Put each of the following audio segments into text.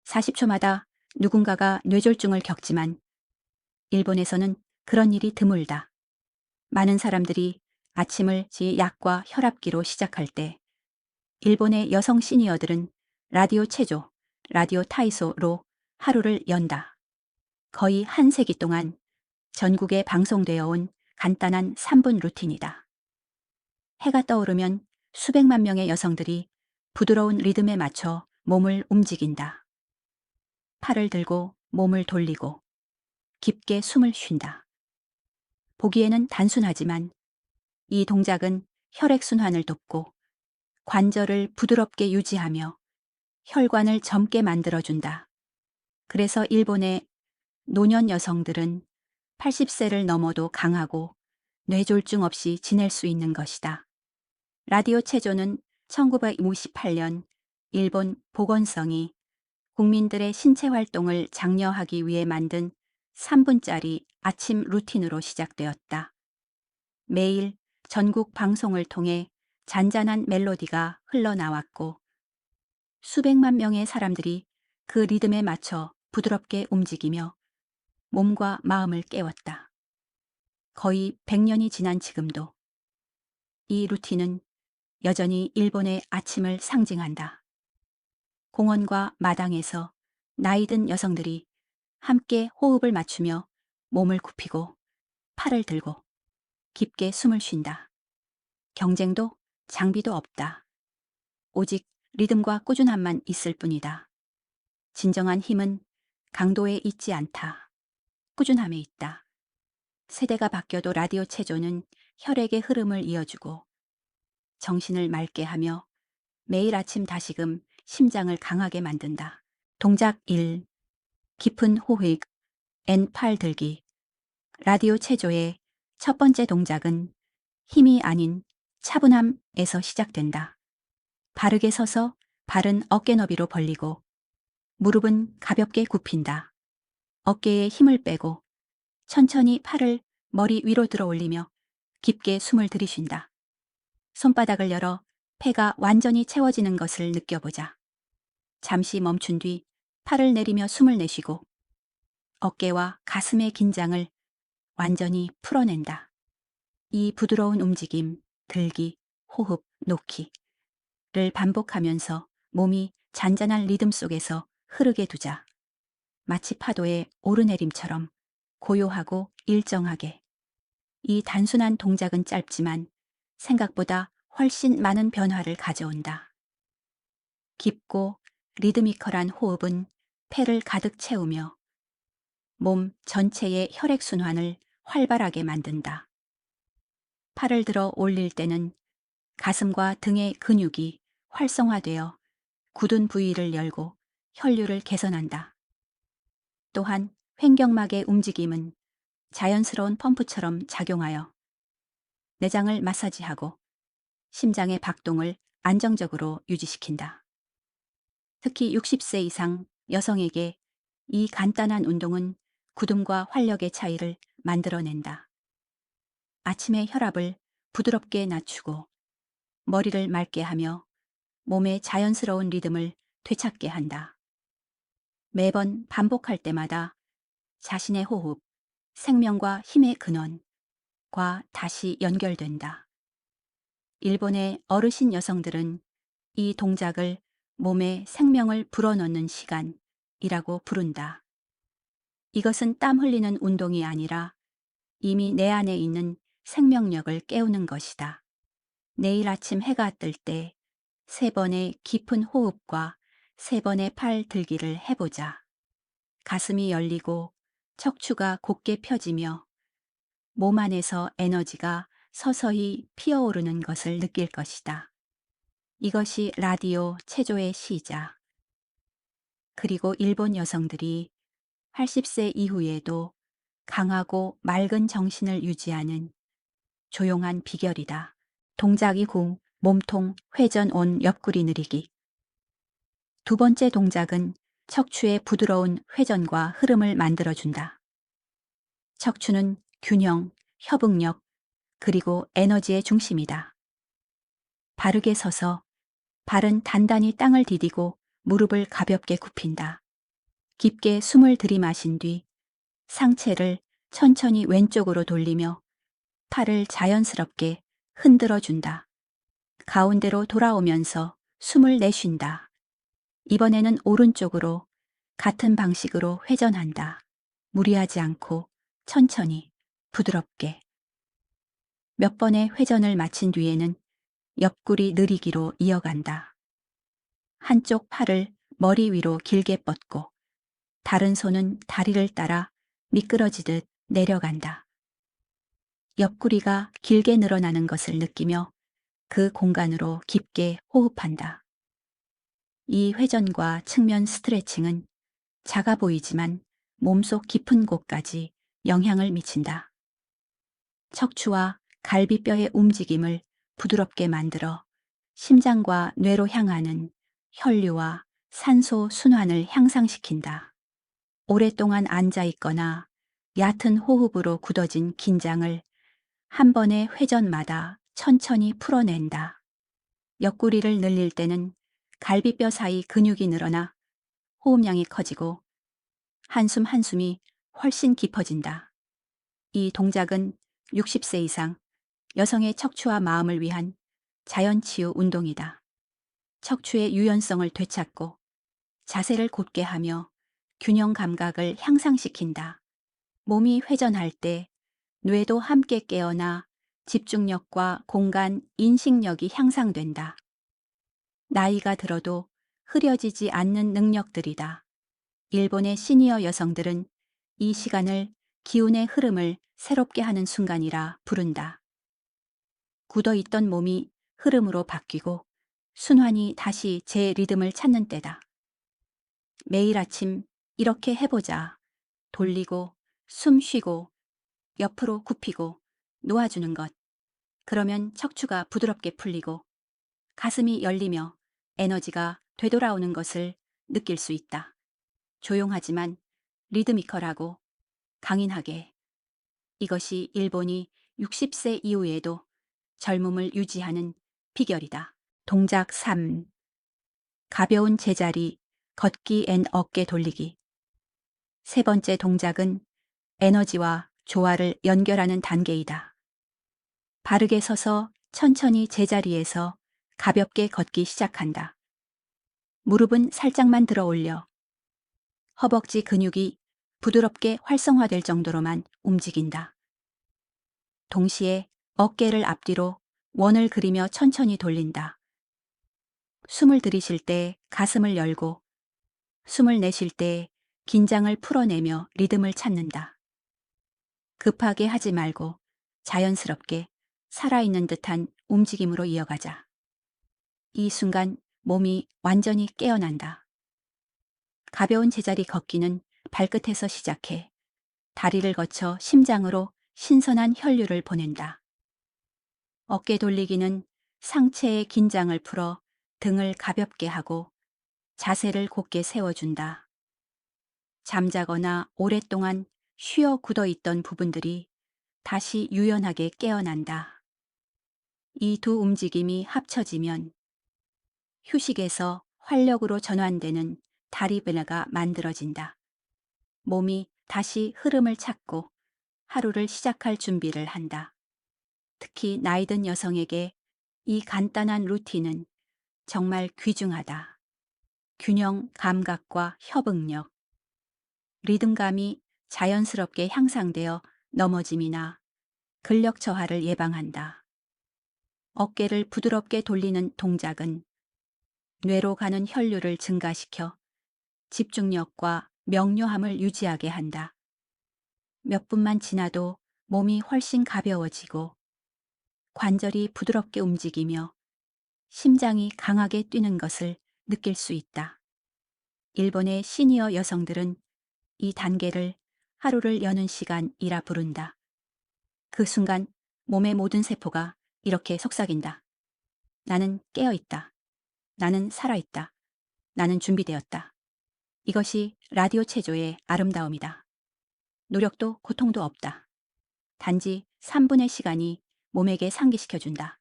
40초마다 누군가가 뇌졸중을 겪지만 일본에서는 그런 일이 드물다. 많은 사람들이 아침을 약과 혈압기로 시작할 때 일본의 여성 시니어들은 라디오 체조, 라디오 타이소로 하루를 연다. 거의 한 세기 동안 전국에 방송되어 온 간단한 3분 루틴이다. 해가 떠오르면 수백만 명의 여성들이 부드러운 리듬에 맞춰 몸을 움직인다. 팔을 들고 몸을 돌리고 깊게 숨을 쉰다. 보기에는 단순하지만 이 동작은 혈액순환을 돕고 관절을 부드럽게 유지하며 혈관을 젊게 만들어준다. 그래서 일본의 노년 여성들은 80세를 넘어도 강하고 뇌졸중 없이 지낼 수 있는 것이다. 라디오 체조는 1958년 일본 보건성이 국민들의 신체 활동을 장려하기 위해 만든 3분짜리 아침 루틴으로 시작되었다. 매일 전국 방송을 통해 잔잔한 멜로디가 흘러나왔고 수백만 명의 사람들이 그 리듬에 맞춰 부드럽게 움직이며 몸과 마음을 깨웠다. 거의 100년이 지난 지금도 이 루틴은 여전히 일본의 아침을 상징한다. 공원과 마당에서 나이든 여성들이 함께 호흡을 맞추며 몸을 굽히고 팔을 들고 깊게 숨을 쉰다. 경쟁도 장비도 없다. 오직 리듬과 꾸준함만 있을 뿐이다. 진정한 힘은 강도에 있지 않다. 꾸준함에 있다. 세대가 바뀌어도 라디오 체조는 혈액의 흐름을 이어주고 정신을 맑게 하며 매일 아침 다시금 심장을 강하게 만든다. 동작 1. 깊은 호흡, N8 들기. 라디오 체조의 첫 번째 동작은 힘이 아닌 차분함에서 시작된다. 바르게 서서 발은 어깨 너비로 벌리고 무릎은 가볍게 굽힌다. 어깨에 힘을 빼고 천천히 팔을 머리 위로 들어 올리며 깊게 숨을 들이쉰다. 손바닥을 열어 폐가 완전히 채워지는 것을 느껴보자. 잠시 멈춘 뒤 팔을 내리며 숨을 내쉬고 어깨와 가슴의 긴장을 완전히 풀어낸다. 이 부드러운 움직임, 들기, 호흡, 놓기를 반복하면서 몸이 잔잔한 리듬 속에서 흐르게 두자. 마치 파도의 오르내림처럼 고요하고 일정하게. 이 단순한 동작은 짧지만 생각보다 훨씬 많은 변화를 가져온다. 깊고 리드미컬한 호흡은 폐를 가득 채우며 몸 전체의 혈액순환을 활발하게 만든다. 팔을 들어 올릴 때는 가슴과 등의 근육이 활성화되어 굳은 부위를 열고 혈류를 개선한다. 또한 횡격막의 움직임은 자연스러운 펌프처럼 작용하여 내장을 마사지하고 심장의 박동을 안정적으로 유지시킨다. 특히 60세 이상 여성에게 이 간단한 운동은 굳음과 활력의 차이를 만들어낸다. 아침의 혈압을 부드럽게 낮추고 머리를 맑게 하며 몸의 자연스러운 리듬을 되찾게 한다. 매번 반복할 때마다 자신의 호흡, 생명과 힘의 근원과 다시 연결된다. 일본의 어르신 여성들은 이 동작을 몸에 생명을 불어넣는 시간이라고 부른다. 이것은 땀 흘리는 운동이 아니라 이미 내 안에 있는 생명력을 깨우는 것이다. 내일 아침 해가 뜰 때 3번의 깊은 호흡과 3번의 팔 들기를 해보자. 가슴이 열리고 척추가 곧게 펴지며 몸 안에서 에너지가 서서히 피어오르는 것을 느낄 것이다. 이것이 라디오 체조의 시작. 그리고 일본 여성들이 80세 이후에도 강하고 맑은 정신을 유지하는 조용한 비결이다. 동작 2후 몸통 회전 온 옆구리 느리기. 두 번째 동작은 척추의 부드러운 회전과 흐름을 만들어준다. 척추는 균형, 협응력, 그리고 에너지의 중심이다. 바르게 서서 발은 단단히 땅을 디디고 무릎을 가볍게 굽힌다. 깊게 숨을 들이마신 뒤 상체를 천천히 왼쪽으로 돌리며 팔을 자연스럽게 흔들어 준다. 가운데로 돌아오면서 숨을 내쉰다. 이번에는 오른쪽으로 같은 방식으로 회전한다. 무리하지 않고 천천히 부드럽게. 몇 번의 회전을 마친 뒤에는 옆구리 느리기로 이어간다. 한쪽 팔을 머리 위로 길게 뻗고 다른 손은 다리를 따라 미끄러지듯 내려간다. 옆구리가 길게 늘어나는 것을 느끼며 그 공간으로 깊게 호흡한다. 이 회전과 측면 스트레칭은 작아 보이지만 몸속 깊은 곳까지 영향을 미친다. 척추와 갈비뼈의 움직임을 부드럽게 만들어 심장과 뇌로 향하는 혈류와 산소 순환을 향상시킨다. 오랫동안 앉아 있거나 얕은 호흡으로 굳어진 긴장을 한 번의 회전마다 천천히 풀어낸다. 옆구리를 늘릴 때는 갈비뼈 사이 근육이 늘어나 호흡량이 커지고 한숨 한숨이 훨씬 깊어진다. 이 동작은 60세 이상 여성의 척추와 마음을 위한 자연치유 운동이다. 척추의 유연성을 되찾고 자세를 곧게 하며 균형 감각을 향상시킨다. 몸이 회전할 때 뇌도 함께 깨어나 집중력과 공간, 인식력이 향상된다. 나이가 들어도 흐려지지 않는 능력들이다. 일본의 시니어 여성들은 이 시간을 기운의 흐름을 새롭게 하는 순간이라 부른다. 굳어있던 몸이 흐름으로 바뀌고 순환이 다시 제 리듬을 찾는 때다. 매일 아침 이렇게 해보자. 돌리고 숨 쉬고 옆으로 굽히고 놓아주는 것. 그러면 척추가 부드럽게 풀리고 가슴이 열리며 에너지가 되돌아오는 것을 느낄 수 있다. 조용하지만 리드미컬하고 강인하게. 이것이 일본이 60세 이후에도 젊음을 유지하는 비결이다. 동작 3. 가벼운 제자리, 걷기 앤 어깨 돌리기. 세 번째 동작은 에너지와 조화를 연결하는 단계이다. 바르게 서서 천천히 제자리에서 가볍게 걷기 시작한다. 무릎은 살짝만 들어 올려 허벅지 근육이 부드럽게 활성화될 정도로만 움직인다. 동시에 어깨를 앞뒤로 원을 그리며 천천히 돌린다. 숨을 들이쉴 때 가슴을 열고 숨을 내쉴 때 긴장을 풀어내며 리듬을 찾는다. 급하게 하지 말고 자연스럽게 살아있는 듯한 움직임으로 이어가자. 이 순간 몸이 완전히 깨어난다. 가벼운 제자리 걷기는 발끝에서 시작해 다리를 거쳐 심장으로 신선한 혈류를 보낸다. 어깨 돌리기는 상체의 긴장을 풀어 등을 가볍게 하고 자세를 곧게 세워준다. 잠자거나 오랫동안 쉬어 굳어 있던 부분들이 다시 유연하게 깨어난다. 이 두 움직임이 합쳐지면 휴식에서 활력으로 전환되는 다리 변화가 만들어진다. 몸이 다시 흐름을 찾고 하루를 시작할 준비를 한다. 특히 나이든 여성에게 이 간단한 루틴은 정말 귀중하다. 균형 감각과 협응력, 리듬감이 자연스럽게 향상되어 넘어짐이나 근력 저하를 예방한다. 어깨를 부드럽게 돌리는 동작은 뇌로 가는 혈류를 증가시켜 집중력과 명료함을 유지하게 한다. 몇 분만 지나도 몸이 훨씬 가벼워지고 관절이 부드럽게 움직이며 심장이 강하게 뛰는 것을 느낄 수 있다. 일본의 시니어 여성들은 이 단계를 하루를 여는 시간이라 부른다. 그 순간 몸의 모든 세포가 이렇게 속삭인다. 나는 깨어있다. 나는 살아있다. 나는 준비되었다. 이것이 라디오 체조의 아름다움이다. 노력도 고통도 없다. 단지 3분의 시간이 몸에게 상기시켜준다.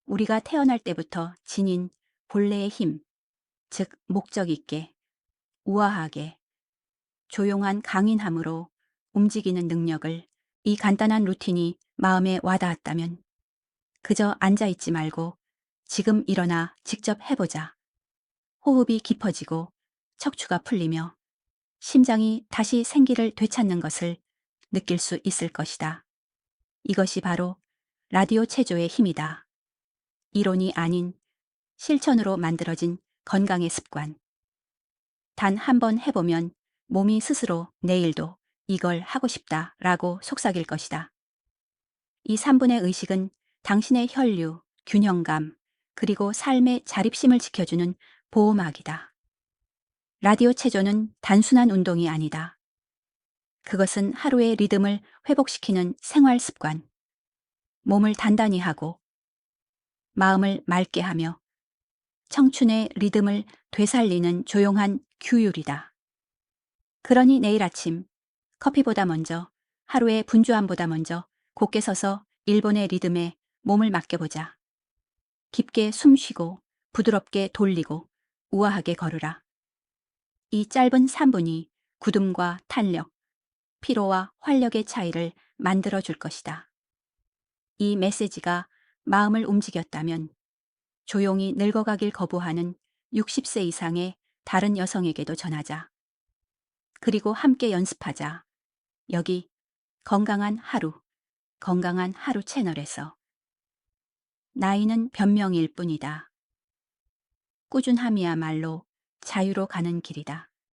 우리가 태어날 때부터 지닌 본래의 힘, 즉 목적 있게, 우아하게, 조용한 강인함으로 움직이는 능력을, 이 간단한 루틴이 마음에 와닿았다면 그저 앉아있지 말고 지금 일어나 직접 해보자. 호흡이 깊어지고 척추가 풀리며 심장이 다시 생기를 되찾는 것을 느낄 수 있을 것이다. 이것이 바로 라디오 체조의 힘이다. 이론이 아닌 실천으로 만들어진 건강의 습관. 단 한 번 해보면 몸이 스스로 내일도 이걸 하고 싶다 라고 속삭일 것이다. 이 3분의 의식은 당신의 혈류, 균형감, 그리고 삶의 자립심을 지켜주는 보호막이다. 라디오 체조는 단순한 운동이 아니다. 그것은 하루의 리듬을 회복시키는 생활 습관. 몸을 단단히 하고 마음을 맑게 하며 청춘의 리듬을 되살리는 조용한 규율이다. 그러니 내일 아침 커피보다 먼저, 하루의 분주함보다 먼저 곧게 서서 일본의 리듬에 몸을 맡겨보자. 깊게 숨 쉬고 부드럽게 돌리고 우아하게 걸으라. 이 짧은 3분이 굳음과 탄력, 피로와 활력의 차이를 만들어 줄 것이다. 이 메시지가 마음을 움직였다면 조용히 늙어가길 거부하는 60세 이상의 다른 여성에게도 전하자. 그리고 함께 연습하자. 여기 건강한 하루 채널에서. 나이는 변명일 뿐이다. 꾸준함이야말로 자유로 가는 길이다.